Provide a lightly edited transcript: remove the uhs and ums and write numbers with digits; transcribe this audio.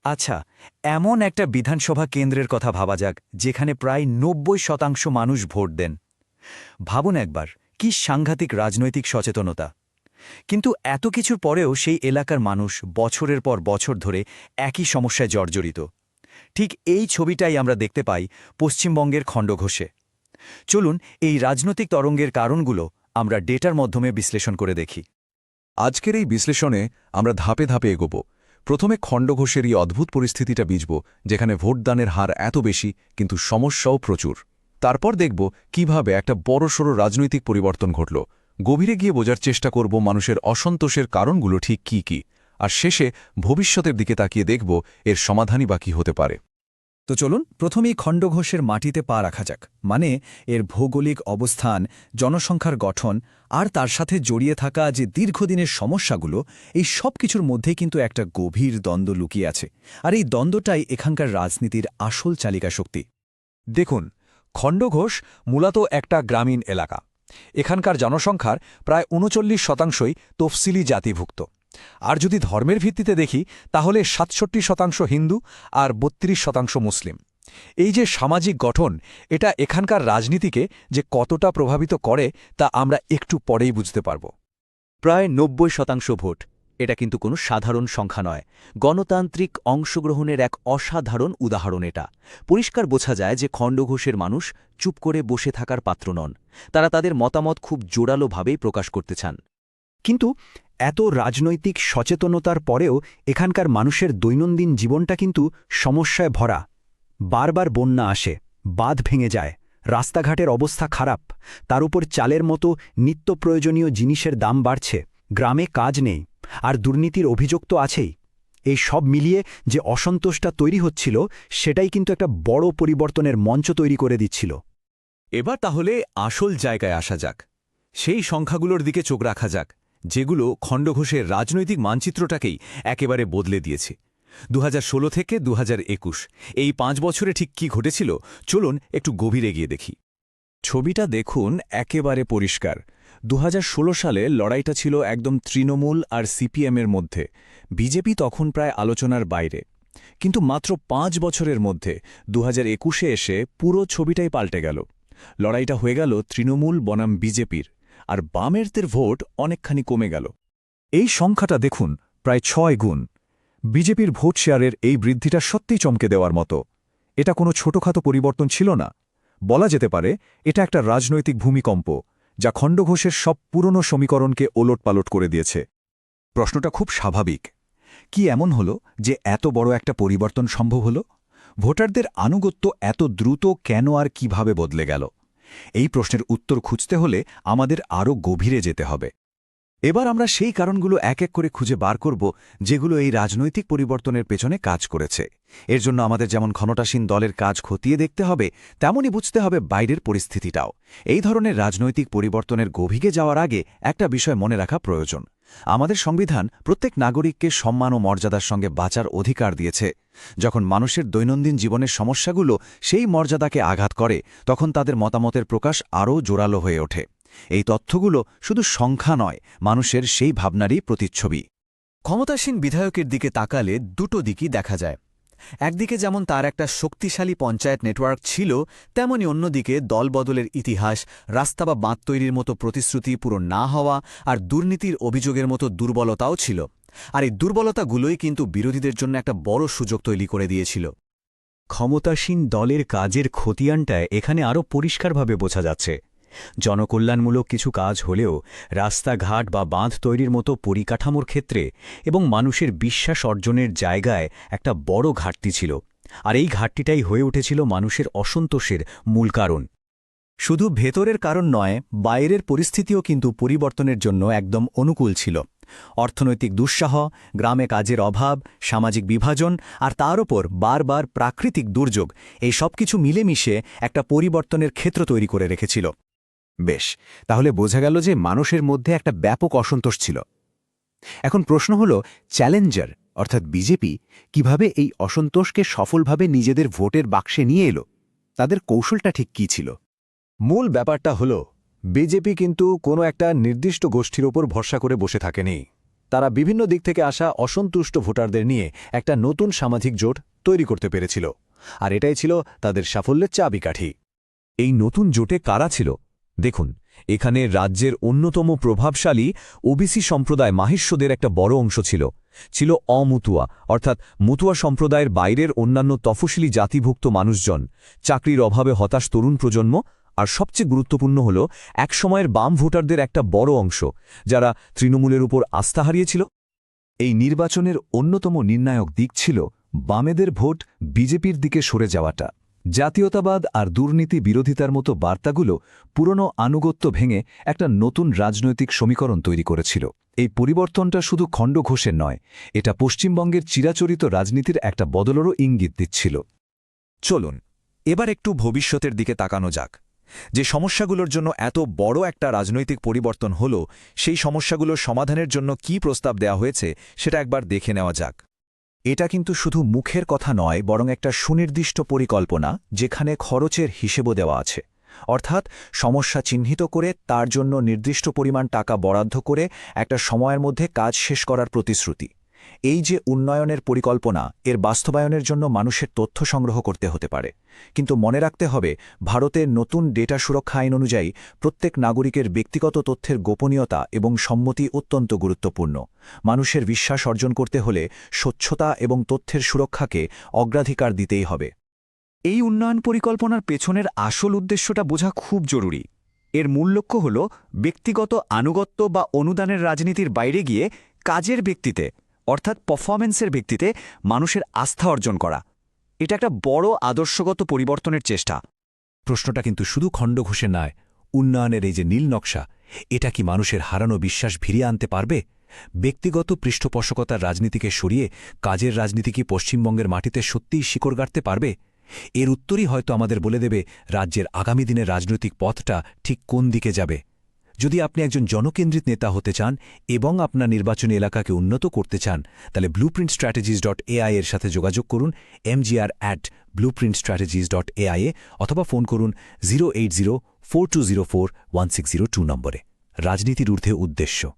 আচ্ছা, এমন একটা বিধানসভা কেন্দ্রের কথা ভাবা যাক যেখানে প্রায় ৯০% মানুষ ভোট দেন। ভাবুন একবার, কি সাংঘাতিক রাজনৈতিক সচেতনতা! কিন্তু এত কিছুর পরেও সেই এলাকার মানুষ বছরের পর বছর ধরে একই সমস্যায় জর্জরিত। ঠিক এই ছবিটাই আমরা দেখতে পাই পশ্চিমবঙ্গের খণ্ডঘোষে। চলুন এই রাজনৈতিক তরঙ্গের কারণগুলো আমরা ডেটার মাধ্যমে বিশ্লেষণ করে দেখি। আজকের এই বিশ্লেষণে আমরা ধাপে ধাপে এগোব। প্রথমে খণ্ডঘোষের এই অদ্ভুত পরিস্থিতিটা বুঝব, যেখানে ভোটদানের হার এত বেশি কিন্তু সমস্যাও প্রচুর। তারপর দেখব কিভাবে একটা বড়সড় রাজনৈতিক পরিবর্তন ঘটল। গভীরে গিয়ে বোঝার চেষ্টা করব মানুষের অসন্তোষের কারণগুলো ঠিক কী কী, আর শেষে ভবিষ্যতের দিকে তাকিয়ে দেখব এর সমাধানই বা কী হতে পারে। তো চলুন প্রথমেই খণ্ডঘোষের মাটিতে পা রাখা যাক, মানে এর ভৌগোলিক অবস্থান, জনসংখ্যার গঠন আর তার সাথে জড়িয়ে থাকা যে দীর্ঘদিনের সমস্যাগুলো, এই সব কিছুর মধ্যেই কিন্তু একটা গভীর দ্বন্দ্ব লুকিয়ে আছে। আর এই দ্বন্দ্বটাই এখানকার রাজনীতির আসল চালিকা শক্তি। দেখুন, খণ্ডঘোষ মূলত একটা গ্রামীণ এলাকা। এখানকার জনসংখ্যার প্রায় ৩৯%ই তফসিলি জাতিভুক্ত। আর যদি ধর্মের ভিত্তিতে দেখি তাহলে ৬৭% হিন্দু আর ৩২% মুসলিম। এই যে সামাজিক গঠন, এটা এখানকার রাজনীতিকে যে কতটা প্রভাবিত করে তা আমরা একটু পরেই বুঝতে পারব। প্রায় ৯০% ভোট, এটা কিন্তু কোনো সাধারণ সংখ্যা নয়। গণতান্ত্রিক অংশগ্রহণের এক অসাধারণ উদাহরণ এটা। পরিষ্কার বোঝা যায় যে খণ্ডঘোষের মানুষ চুপ করে বসে থাকার পাত্র নন। তারা তাদের মতামত খুব জোরালোভাবেই প্রকাশ করতে চান। কিন্তু এত রাজনৈতিক সচেতনতার পরেও এখানকার মানুষের দৈনন্দিন জীবনটা কিন্তু সমস্যায় ভরা। বারবার বন্যা আসে, বাঁধ ভেঙে যায়, রাস্তাঘাটের অবস্থা খারাপ, তার উপর চালের মতো নিত্য প্রয়োজনীয় জিনিসের দাম বাড়ছে, গ্রামে কাজ নেই, আর দুর্নীতির অভিযোগ তো আছেই। এই সব মিলিয়ে যে অসন্তোষটা তৈরি হচ্ছিল, সেটাই কিন্তু একটা বড় পরিবর্তনের মঞ্চ তৈরি করে দিচ্ছিল। এবার তাহলে আসল জায়গায় আসা যাক। সেই সংখ্যাগুলোর দিকে চোখ রাখা যাক, যেগুলো খণ্ডঘোষের রাজনৈতিক মানচিত্রটাকেই একেবারে বদলে দিয়েছে। ২০১৬ থেকে ২০২১ এই ৫ বছরে ঠিক কি ঘটেছিল, চলুন একটু গভীরে গিয়ে দেখি। ছবিটা দেখুন, একেবারে পরিষ্কার। ২০১৬ সালে লড়াইটা ছিল একদম তৃণমূল আর সিপিএমের মধ্যে। বিজেপি তখন প্রায় আলোচনার বাইরে। কিন্তু মাত্র ৫ বছরের মধ্যে ২০২১-এ এসে পুরো ছবিটাই পাল্টে গেল। লড়াইটা হয়ে গেল তৃণমূল বনাম বিজেপির, আর বামেরদের ভোট অনেকখানি কমে গেল। এই সংখ্যাটা দেখুন, প্রায় ৬ গুণ। বিজেপির ভোট শেয়ারের এই বৃদ্ধিটা সত্যিই চমকে দেওয়ার মতো। এটা কোনো ছোটখাটো পরিবর্তন ছিল না। বলা যেতে পারে এটা একটা রাজনৈতিক ভূমিকম্প, যা খণ্ডঘোষের সব পুরনো সমীকরণকে ওলটপালট করে দিয়েছে। প্রশ্নটা খুব স্বাভাবিক। কি এমন হলো যে এত বড় একটা পরিবর্তন সম্ভব হলো? ভোটারদের আনুগত্য এত দ্রুত কেন আর কিভাবে বদলে গেল? এই প্রশ্নের উত্তর খুঁজতে হলে আমাদের আরও গভীরে যেতে হবে। এবার আমরা সেই কারণগুলো এক এক করে খুঁজে বার করব, যেগুলো এই রাজনৈতিক পরিবর্তনের পেছনে কাজ করেছে। এর জন্য আমাদের যেমন ক্ষমতাসীন দলের কাজ খতিয়ে দেখতে হবে, তেমনই বুঝতে হবে বাইরের পরিস্থিতিটাও। এই ধরনের রাজনৈতিক পরিবর্তনের গভীরে যাওয়ার আগে একটা বিষয় মনে রাখা প্রয়োজন। আমাদের সংবিধান প্রত্যেক নাগরিককে সম্মান ও মর্যাদার সঙ্গে বাঁচার অধিকার দিয়েছে। যখন মানুষের দৈনন্দিন জীবনের সমস্যাগুলো সেই মর্যাদাকে আঘাত করে, তখন তাদের মতামতের প্রকাশ আরও জোরালো হয়ে ওঠে। এই তথ্যগুলো শুধু সংখ্যা নয়, মানুষের সেই ভাবনারই প্রতিচ্ছবি। ক্ষমতাসীন বিধায়কের দিকে তাকালে দুটো দিকই দেখা যায়। একদিকে যেমন তার একটা শক্তিশালী পঞ্চায়েত নেটওয়ার্ক ছিল, তেমনি অন্যদিকে দলবদলের ইতিহাস, রাস্তা বা বাঁধ তৈরির মতো প্রতিশ্রুতি পুরো না হওয়া আর দুর্নীতির অভিযোগের মতো দুর্বলতাও ছিল। আর এই দুর্বলতাগুলোই কিন্তু বিরোধীদের জন্য একটা বড় সুযোগ তৈরি করে দিয়েছিল। ক্ষমতাসীন দলের কাজের খতিয়ানটায় এখানে আরও পরিষ্কারভাবে বোঝা যাচ্ছে। জনকল্যাণমূলক কিছু কাজ হলেও রাস্তাঘাট বা বাঁধ তৈরির মতো পরিকাঠামোর ক্ষেত্রে এবং মানুষের বিশ্বাস অর্জনের জায়গায় একটা বড় ঘাটতি ছিল। আর এই ঘাটতিটাই হয়ে উঠেছিল মানুষের অসন্তোষের মূল কারণ। শুধু ভেতরের কারণ নয়, বাইরের পরিস্থিতিও কিন্তু পরিবর্তনের জন্য একদম অনুকূল ছিল। অর্থনৈতিক দুঃসাহ, গ্রামে কাজের অভাব, সামাজিক বিভাজন আর তার ওপর বারবার প্রাকৃতিক দুর্যোগ, এই সব কিছু মিলেমিশে একটা পরিবর্তনের ক্ষেত্র তৈরি করে রেখেছিল। বেশ, তাহলে বোঝা গেল যে মানুষের মধ্যে একটা ব্যাপক অসন্তোষ ছিল। এখন প্রশ্ন হল, চ্যালেঞ্জার অর্থাৎ বিজেপি কিভাবে এই অসন্তোষকে সফলভাবে নিজেদের ভোটের বাক্সে নিয়ে এলো? তাদের কৌশলটা ঠিক কী ছিল? মূল ব্যাপারটা হল, বিজেপি কিন্তু কোনো একটা নির্দিষ্ট গোষ্ঠীর ওপর ভরসা করে বসে থাকেনি। তারা বিভিন্ন দিক থেকে আসা অসন্তুষ্ট ভোটারদের নিয়ে একটা নতুন সামাজিক জোট তৈরি করতে পেরেছিল আর এটাই ছিল তাদের সাফল্যের চাবিকাঠি। এই নতুন জোটে কারা ছিল দেখুন, এখানে রাজ্যের অন্যতম প্রভাবশালী ওবিসি সম্প্রদায় মাহিষ্যদের একটা বড় অংশ ছিল অমুতুয়া অর্থাৎ মুতুয়া সম্প্রদায়ের বাইরের অন্যান্য তফসিলি জাতিভুক্ত মানুষজন, চাকরির অভাবে হতাশ তরুণ প্রজন্ম, আর সবচেয়ে গুরুত্বপূর্ণ হল একসময়ের বাম ভোটারদের একটা বড় অংশ যারা তৃণমূলের উপর আস্থা হারিয়েছিল। এই নির্বাচনের অন্যতম নির্ণায়ক দিক ছিল বামেদের ভোট বিজেপির দিকে সরে যাওয়াটা। জাতীয়তাবাদ আর দুর্নীতি বিরোধিতার মতো বার্তাগুলো পুরনো আনুগত্য ভেঙে একটা নতুন রাজনৈতিক সমীকরণ তৈরি করেছিল। এই পরিবর্তনটা শুধু খণ্ডঘোষের নয়, এটা পশ্চিমবঙ্গের চিরাচরিত রাজনীতির একটা বদলেরও ইঙ্গিত দিচ্ছিল। চলুন এবার একটু ভবিষ্যতের দিকে তাকানো যাক। যে সমস্যাগুলোর জন্য এত বড় একটা রাজনৈতিক পরিবর্তন হলো, সেই সমস্যাগুলোর সমাধানের জন্য কী প্রস্তাব দেওয়া হয়েছে সেটা একবার দেখে নেওয়া যাক। এটা কিন্তু শুধু মুখের কথা নয়, বরং একটা সুনির্দিষ্ট পরিকল্পনা যেখানে খরচের হিসেবও দেওয়া আছে। অর্থাৎ সমস্যা চিহ্নিত করে তার জন্য নির্দিষ্ট পরিমাণ টাকা বরাদ্দ করে একটা সময়ের মধ্যে কাজ শেষ করার প্রতিশ্রুতি। এই যে উন্নয়নের পরিকল্পনা, এর বাস্তবায়নের জন্য মানুষের তথ্য সংগ্রহ করতে হতে পারে। কিন্তু মনে রাখতে হবে, ভারতের নতুন ডেটা সুরক্ষা আইন অনুযায়ী প্রত্যেক নাগরিকের ব্যক্তিগত তথ্যের গোপনীয়তা এবং সম্মতি অত্যন্ত গুরুত্বপূর্ণ। মানুষের বিশ্বাস অর্জন করতে হলে স্বচ্ছতা এবং তথ্যের সুরক্ষাকে অগ্রাধিকার দিতেই হবে। এই উন্নয়ন পরিকল্পনার পেছনের আসল উদ্দেশ্যটা বোঝা খুব জরুরি। এর মূল লক্ষ্য হল ব্যক্তিগত আনুগত্য বা অনুদানের রাজনীতির বাইরে গিয়ে কাজের ভিত্তিতে অর্থাৎ পারফরম্যান্সের ভিত্তিতে মানুষের আস্থা অর্জন করা। এটা একটা বড় আদর্শগত পরিবর্তনের চেষ্টা। প্রশ্নটা কিন্তু শুধু খণ্ডঘোষে নয়, উন্নয়নের এই যে নীল নকশা, এটা কি মানুষের হারানো বিশ্বাস ফিরিয়ে আনতে পারবে? ব্যক্তিগত পৃষ্ঠপোষকতার রাজনীতিকে সরিয়ে কাজের রাজনীতি কি পশ্চিমবঙ্গের মাটিতে সত্যিই শিকড় গাড়তে পারবে? এর উত্তরই হয়তো আমাদের বলে দেবে রাজ্যের আগামী দিনের রাজনৈতিক পথটা ঠিক কোন দিকে যাবে। যদি আপনি একজন জনকেন্দ্রিত নেতা হতে চান এবং আপনার নির্বাচনী এলাকাকে উন্নত করতে চান, তাহলে blueprintstrategies.ai এর সাথে যোগাযোগ করুন mgr@blueprintstrategies.ai এ, অথবা ফোন করুন 08042041602 নম্বরে। রাজনীতির ঊর্ধ্বে উদ্দেশ্য।